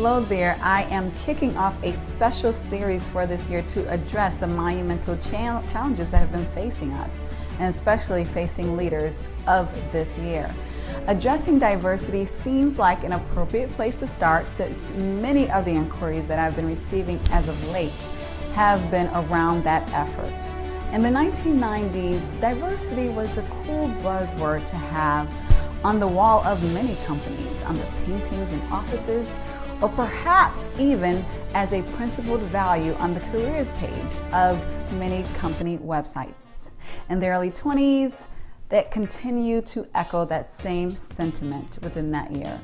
Hello there. I am kicking off a special series for this year to address the monumental challenges that have been facing us, and especially facing leaders of this year. Addressing diversity seems like an appropriate place to start, since many of the inquiries that I've been receiving as of late have been around that effort. In the 1990s, diversity was the cool buzzword to have on the wall of many companies, on the paintings in offices, or perhaps even as a principled value on the careers page of many company websites. In the early 20s, that continue to echo that same sentiment within that year.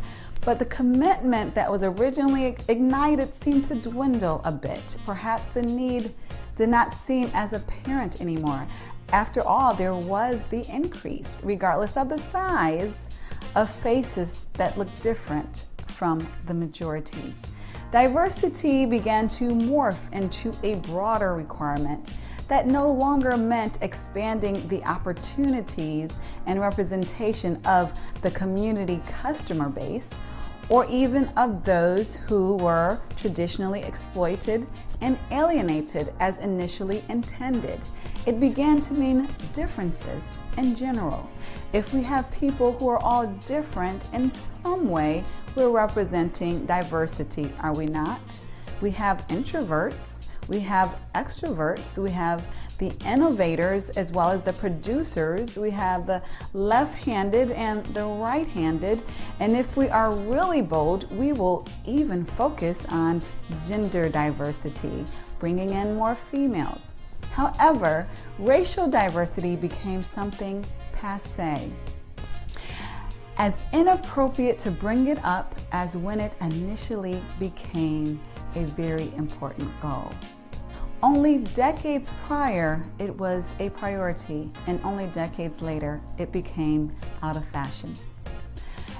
But the commitment that was originally ignited seemed to dwindle a bit. Perhaps the need did not seem as apparent anymore. After all, there was the increase, regardless of the size, of faces that looked different from the majority. Diversity began to morph into a broader requirement that no longer meant expanding the opportunities and representation of the community customer base, or even of those who were traditionally exploited and alienated as initially intended. It began to mean differences in general. If we have people who are all different in some way, we're representing diversity, are we not? We have introverts, we have extroverts, we have the innovators as well as the producers, we have the left-handed and the right-handed, and if we are really bold, we will even focus on gender diversity, bringing in more females. However, racial diversity became something passé, as inappropriate to bring it up as when it initially became a very important goal. Only decades prior, it was a priority, and only decades later, it became out of fashion.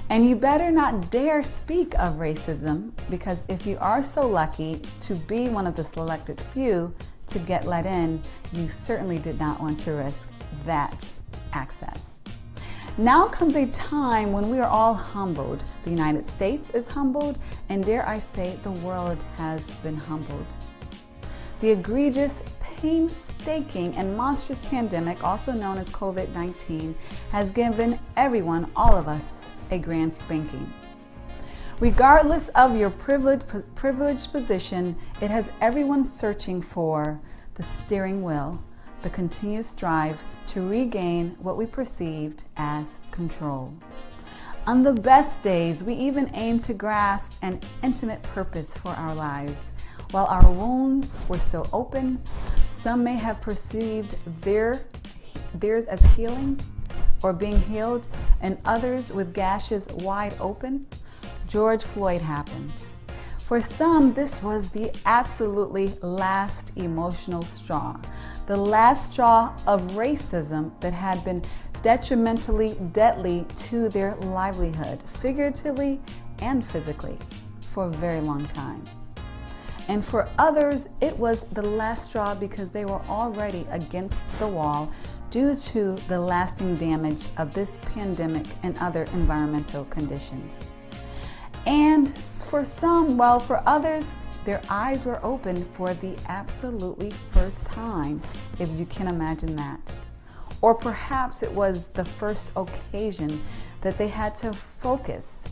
And you better not dare speak of racism, because if you are so lucky to be one of the selected few to get let in, you certainly did not want to risk that access. Now comes a time when we are all humbled. The United States is humbled, and dare I say, the world has been humbled. The egregious, painstaking, and monstrous pandemic, also known as COVID-19, has given everyone, all of us, a grand spanking. Regardless of your privileged position, it has everyone searching for the steering wheel, the continuous drive to regain what we perceived as control. On the best days, we even aim to grasp an intimate purpose for our lives. While our wounds were still open, some may have perceived theirs as healing or being healed, and others with gashes wide open. George Floyd happens. For some, this was the absolutely last emotional straw, the last straw of racism that had been detrimentally deadly to their livelihood, figuratively and physically, for a very long time. And for others, it was the last straw because they were already against the wall due to the lasting damage of this pandemic and other environmental conditions. And for some, well, for others, their eyes were opened for the absolutely first time, if you can imagine that. Or perhaps it was the first occasion that they had to focus,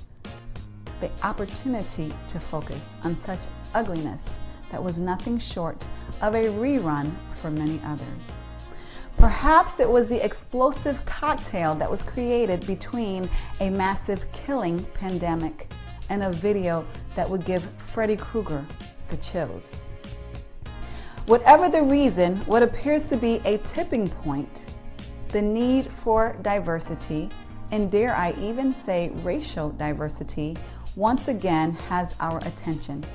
the opportunity to focus on such ugliness that was nothing short of a rerun for many others. Perhaps it was the explosive cocktail that was created between a massive killing pandemic and a video that would give Freddy Krueger the chills. Whatever the reason, what appears to be a tipping point, the need for diversity, and dare I even say racial diversity, once again has our attention.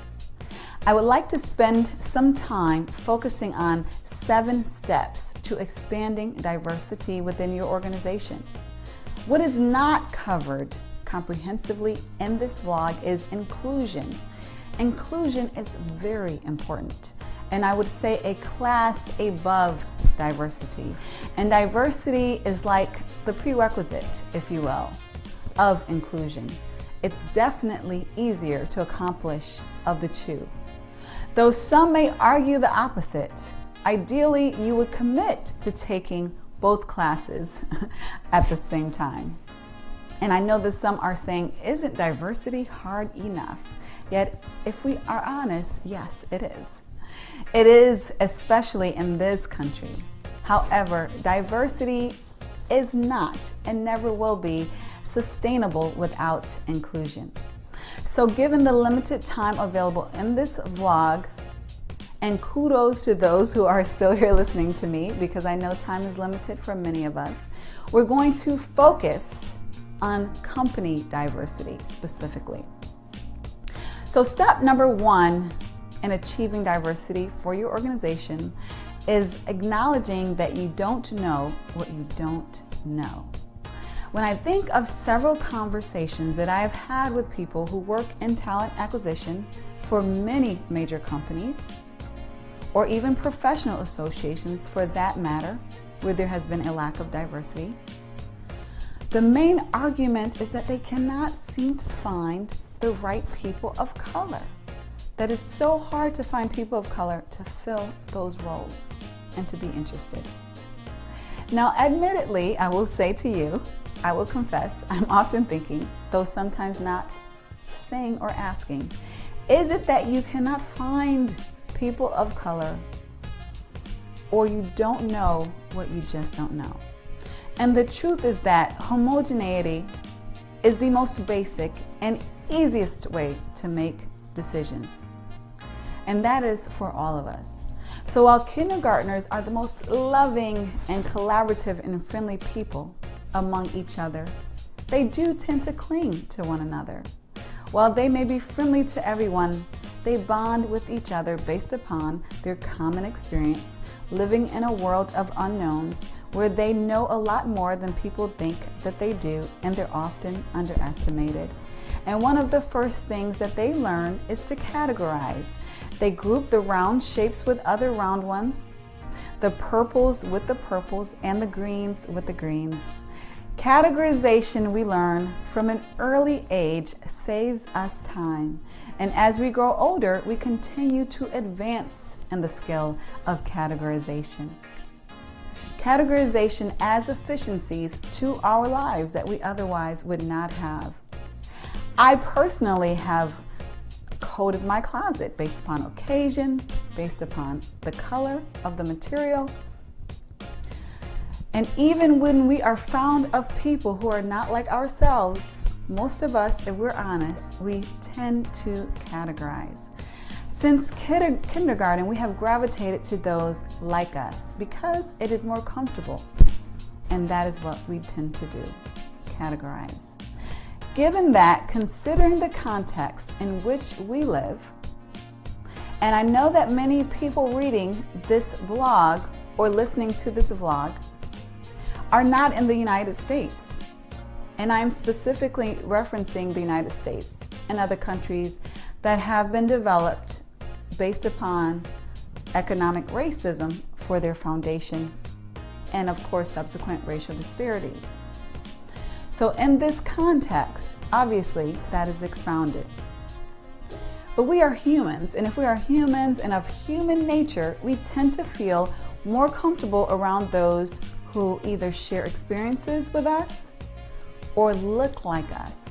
I would like to spend some time focusing on 7 steps to expanding diversity within your organization. What is not covered comprehensively in this vlog is inclusion. Inclusion is very important, and I would say a class above diversity. And diversity is like the prerequisite, if you will, of inclusion. it's definitely easier to accomplish of the two. Though some may argue the opposite, ideally you would commit to taking both classes at the same time. And I know that some are saying, isn't diversity hard enough? Yet, if we are honest, yes, it is. It is, especially in this country. However, diversity is not and never will be sustainable without inclusion. So given the limited time available in this vlog, and kudos to those who are still here listening to me, because I know time is limited for many of us, we're going to focus on company diversity specifically. So step number one in achieving diversity for your organization is acknowledging that you don't know what you don't know. When I think of several conversations that I have had with people who work in talent acquisition for many major companies, or even professional associations for that matter, where there has been a lack of diversity, the main argument is that they cannot seem to find the right people of color. That it's so hard to find people of color to fill those roles and to be interested. Now, admittedly, I will say to you, I will confess, I'm often thinking, though sometimes not saying or asking, is it that you cannot find people of color, or you don't know what you just don't know? And the truth is that homogeneity is the most basic and easiest way to make decisions. And that is for all of us. So while kindergartners are the most loving and collaborative and friendly people among each other, they do tend to cling to one another. While they may be friendly to everyone, they bond with each other based upon their common experience living in a world of unknowns where they know a lot more than people think that they do, and they're often underestimated. And one of the first things that they learn is to categorize. They group the round shapes with other round ones, the purples with the purples, and the greens with the greens. Categorization, we learn from an early age, saves us time. And as we grow older, we continue to advance in the skill of categorization. Categorization adds efficiencies to our lives that we otherwise would not have. I personally have coded my closet based upon occasion, based upon the color of the material. And even when we are found of people who are not like ourselves, most of us, if we're honest, we tend to categorize. Since kindergarten, we have gravitated to those like us because it is more comfortable. And that is what we tend to do, categorize. Given that, considering the context in which we live, and I know that many people reading this blog or listening to this vlog are not in the United States. And I'm specifically referencing the United States and other countries that have been developed based upon economic racism for their foundation, and of course subsequent racial disparities. So in this context, obviously that is expounded. But we are humans, and if we are humans and of human nature, we tend to feel more comfortable around those who either share experiences with us or look like us.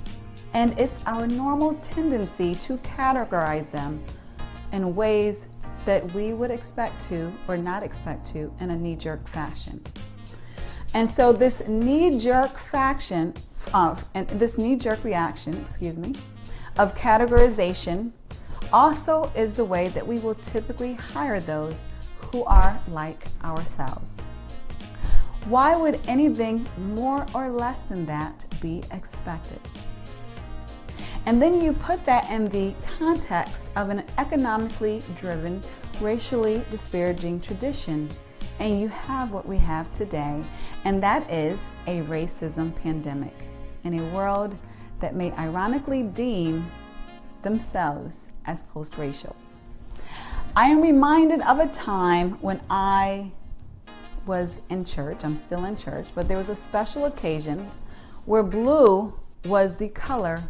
And it's our normal tendency to categorize them in ways that we would expect to or not expect to in a knee-jerk fashion. And so this knee-jerk reaction, of categorization also is the way that we will typically hire those who are like ourselves. Why would anything more or less than that be expected? And then you put that in the context of an economically driven, racially disparaging tradition, and you have what we have today, and that is a racism pandemic in a world that may ironically deem themselves as post-racial. I am reminded of a time when I was in church. I'm still in church, but there was a special occasion where blue was the color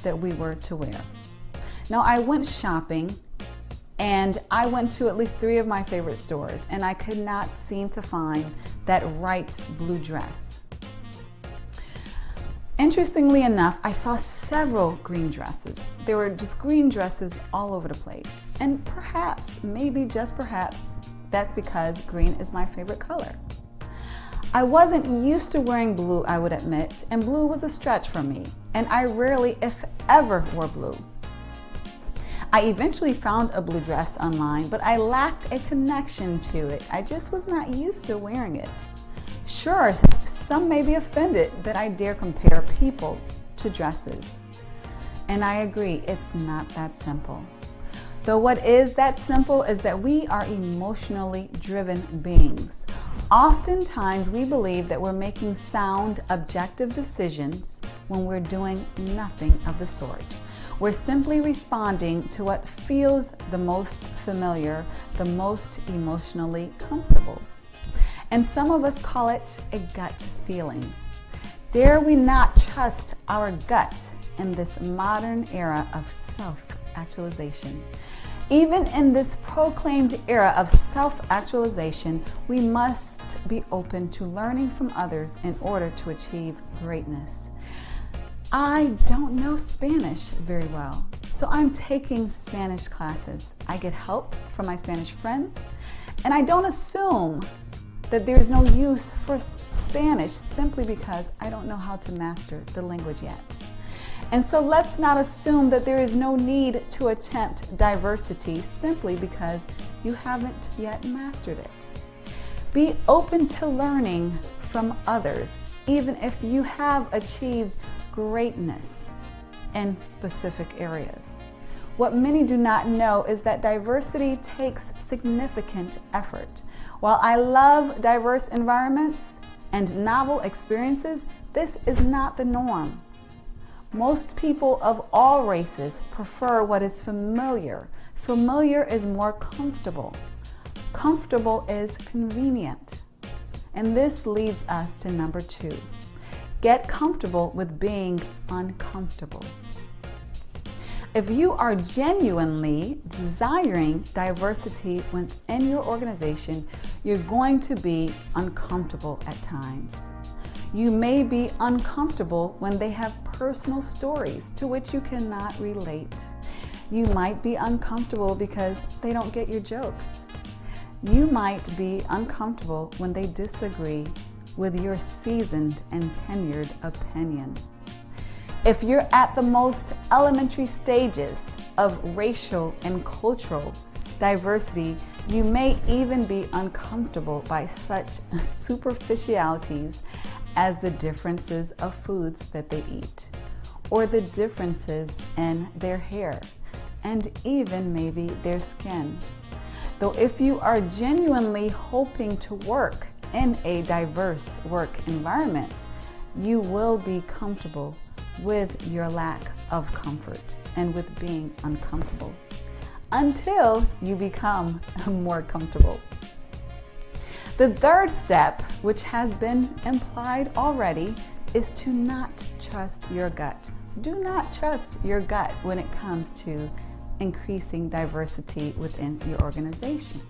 that we were to wear. Now, I went shopping and I went to at least 3 of my favorite stores, and I could not seem to find that right blue dress. Interestingly enough, I saw several green dresses. There were just green dresses all over the place. And perhaps, maybe just perhaps, that's because green is my favorite color. I wasn't used to wearing blue, I would admit, and blue was a stretch for me, and I rarely, if ever, wore blue. I eventually found a blue dress online, but I lacked a connection to it. I just was not used to wearing it. Sure, some may be offended that I dare compare people to dresses. And I agree, it's not that simple. Though what is that simple is that we are emotionally driven beings. Oftentimes we believe that we're making sound, objective decisions when we're doing nothing of the sort. We're simply responding to what feels the most familiar, the most emotionally comfortable. And some of us call it a gut feeling. Dare we not trust our gut in this modern era of self-actualization? Even in this proclaimed era of self-actualization, we must be open to learning from others in order to achieve greatness. I don't know Spanish very well, so I'm taking Spanish classes. I get help from my Spanish friends, and I don't assume that there's no use for Spanish simply because I don't know how to master the language yet. And so let's not assume that there is no need to attempt diversity simply because you haven't yet mastered it. Be open to learning from others, even if you have achieved greatness in specific areas. What many do not know is that diversity takes significant effort. While I love diverse environments and novel experiences, this is not the norm. Most people of all races prefer what is familiar. Familiar is more comfortable. Comfortable is convenient. And this leads us to number 2. Get comfortable with being uncomfortable. If you are genuinely desiring diversity within your organization, you're going to be uncomfortable at times. You may be uncomfortable when they have personal stories to which you cannot relate. You might be uncomfortable because they don't get your jokes. You might be uncomfortable when they disagree with your seasoned and tenured opinion. If you're at the most elementary stages of racial and cultural diversity, you may even be uncomfortable by such superficialities as the differences of foods that they eat, or the differences in their hair, and even maybe their skin. Though if you are genuinely hoping to work in a diverse work environment, you will be comfortable with your lack of comfort and with being uncomfortable until you become more comfortable. The third step, which has been implied already, is to not trust your gut. Do not trust your gut when it comes to increasing diversity within your organization.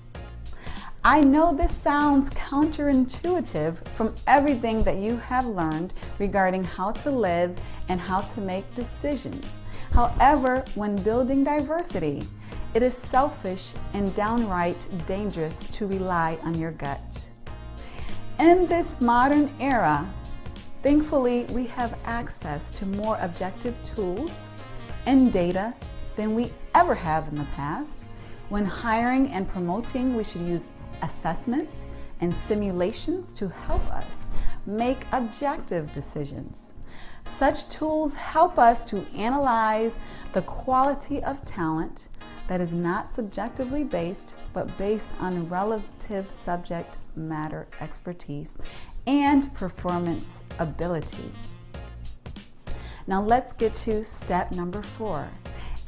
I know this sounds counterintuitive from everything that you have learned regarding how to live and how to make decisions. However, when building diversity, it is selfish and downright dangerous to rely on your gut. In this modern era, thankfully, we have access to more objective tools and data than we ever have in the past. When hiring and promoting, we should use assessments and simulations to help us make objective decisions. Such tools help us to analyze the quality of talent that is not subjectively based, but based on relative subject matter expertise and performance ability. Now let's get to step number 4.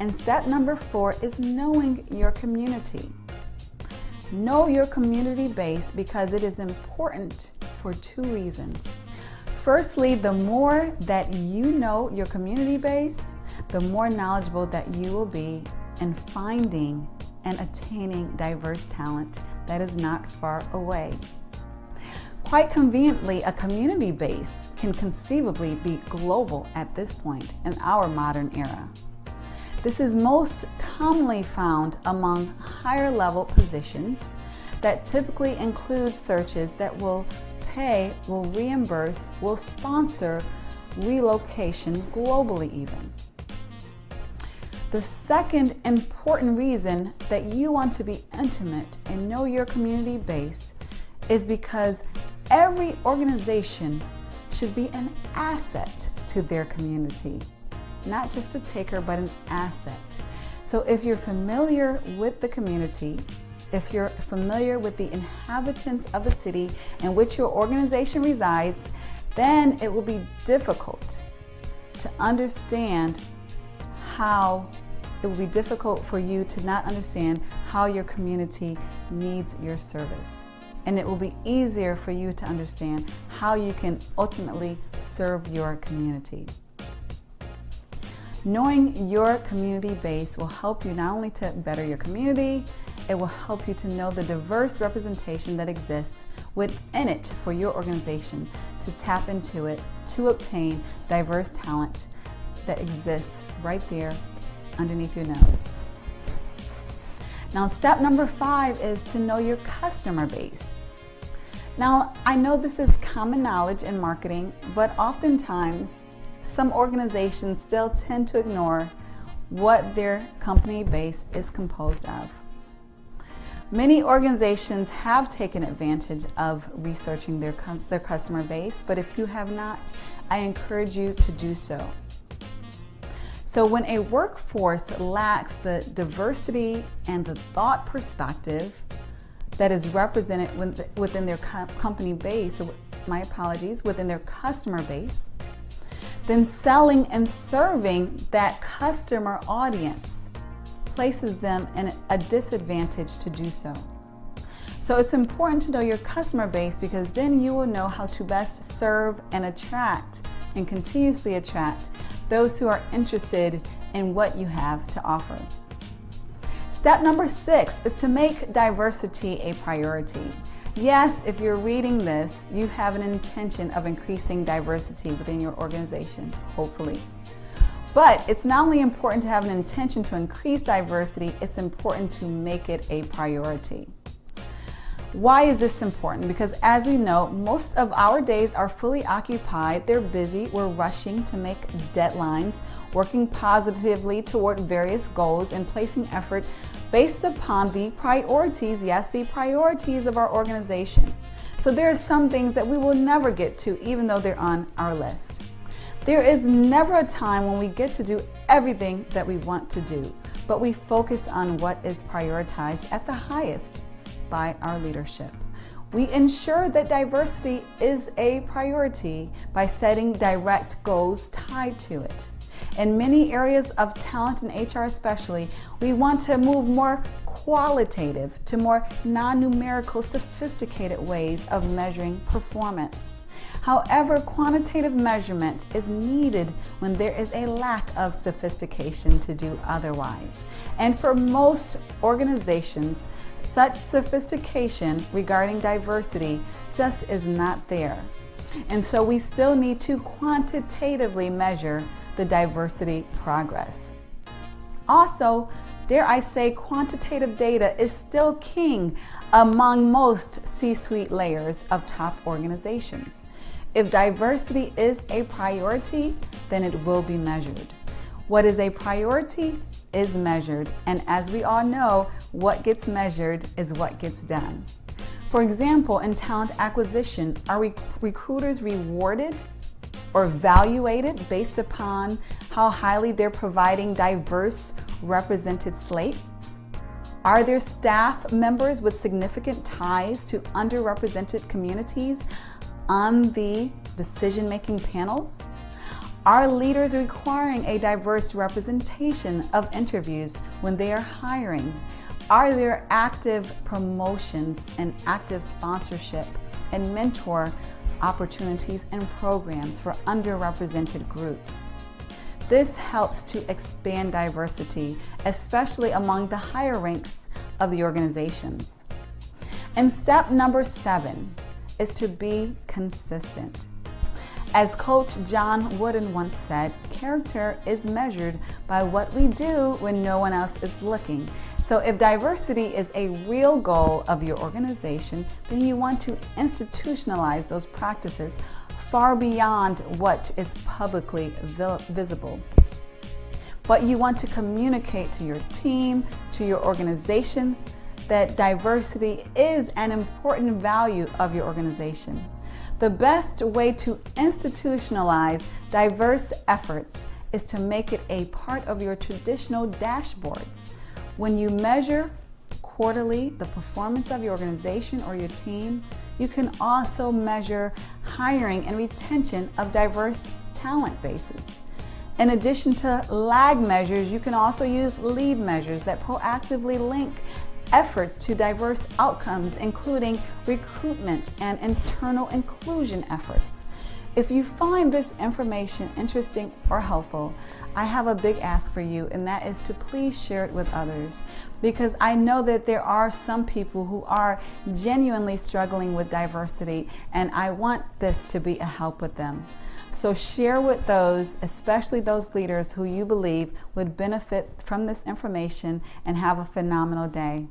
And step number 4 is knowing your community. Know your community base because it is important for 2 reasons. Firstly, the more that you know your community base, the more knowledgeable that you will be in finding and attaining diverse talent that is not far away. Quite conveniently, a community base can conceivably be global at this point in our modern era. This is most commonly found among higher level positions that typically include searches that will pay, will reimburse, will sponsor relocation globally even. The second important reason that you want to be intimate and know your community base is because every organization should be an asset to their community. Not just a taker, but an asset. So if you're familiar with the community, if you're familiar with the inhabitants of the city in which your organization resides, then it will be difficult to understand it will be difficult for you to not understand how your community needs your service. And it will be easier for you to understand how you can ultimately serve your community. Knowing your community base will help you not only to better your community, it will help you to know the diverse representation that exists within it for your organization, to tap into it, to obtain diverse talent that exists right there underneath your nose. Now, step number 5 is to know your customer base. Now, I know this is common knowledge in marketing, but oftentimes some organizations still tend to ignore what their company base is composed of. Many organizations have taken advantage of researching their customer base, but if you have not, I encourage you to do so. So when a workforce lacks the diversity and the thought perspective that is represented within their company base, or within their customer base, then selling and serving that customer audience places them in a disadvantage to do so. So it's important to know your customer base, because then you will know how to best serve and attract and continuously attract those who are interested in what you have to offer. Step number 6 is to make diversity a priority. Yes, if you're reading this, you have an intention of increasing diversity within your organization, hopefully. But it's not only important to have an intention to increase diversity, it's important to make it a priority. Why is this important? Because as we know, most of our days are fully occupied. They're busy. We're rushing to make deadlines, working positively toward various goals, and placing effort based upon the priorities, yes, the priorities of our organization. So there are some things that we will never get to, even though they're on our list. There is never a time when we get to do everything that we want to do, but we focus on what is prioritized at the highest by our leadership. We ensure that diversity is a priority by setting direct goals tied to it. In many areas of talent and HR especially, we want to move more qualitative to more non-numerical, sophisticated ways of measuring performance. However, quantitative measurement is needed when there is a lack of sophistication to do otherwise. And for most organizations, such sophistication regarding diversity just is not there. And so we still need to quantitatively measure the diversity progress. Also, dare I say, quantitative data is still king among most C-suite layers of top organizations. If diversity is a priority, then it will be measured. What is a priority is measured, and as we all know, what gets measured is what gets done. For example, in talent acquisition, are recruiters rewarded or evaluated based upon how highly they're providing diverse represented slates? Are there staff members with significant ties to underrepresented communities on the decision-making panels? Are leaders requiring a diverse representation of interviews when they are hiring? Are there active promotions and active sponsorship and mentor opportunities and programs for underrepresented groups? This helps to expand diversity, especially among the higher ranks of the organizations. And step number 7 is to be consistent. As Coach John Wooden once said, character is measured by what we do when no one else is looking. So if diversity is a real goal of your organization, then you want to institutionalize those practices far beyond what is publicly visible. But you want to communicate to your team, to your organization, that diversity is an important value of your organization. The best way to institutionalize diverse efforts is to make it a part of your traditional dashboards. When you measure quarterly the performance of your organization or your team, you can also measure hiring and retention of diverse talent bases. In addition to lag measures, you can also use lead measures that proactively link efforts to diverse outcomes, including recruitment and internal inclusion efforts. If you find this information interesting or helpful, I have a big ask for you, and that is to please share it with others, because I know that there are some people who are genuinely struggling with diversity, and I want this to be a help with them. So share with those, especially those leaders who you believe would benefit from this information, and have a phenomenal day.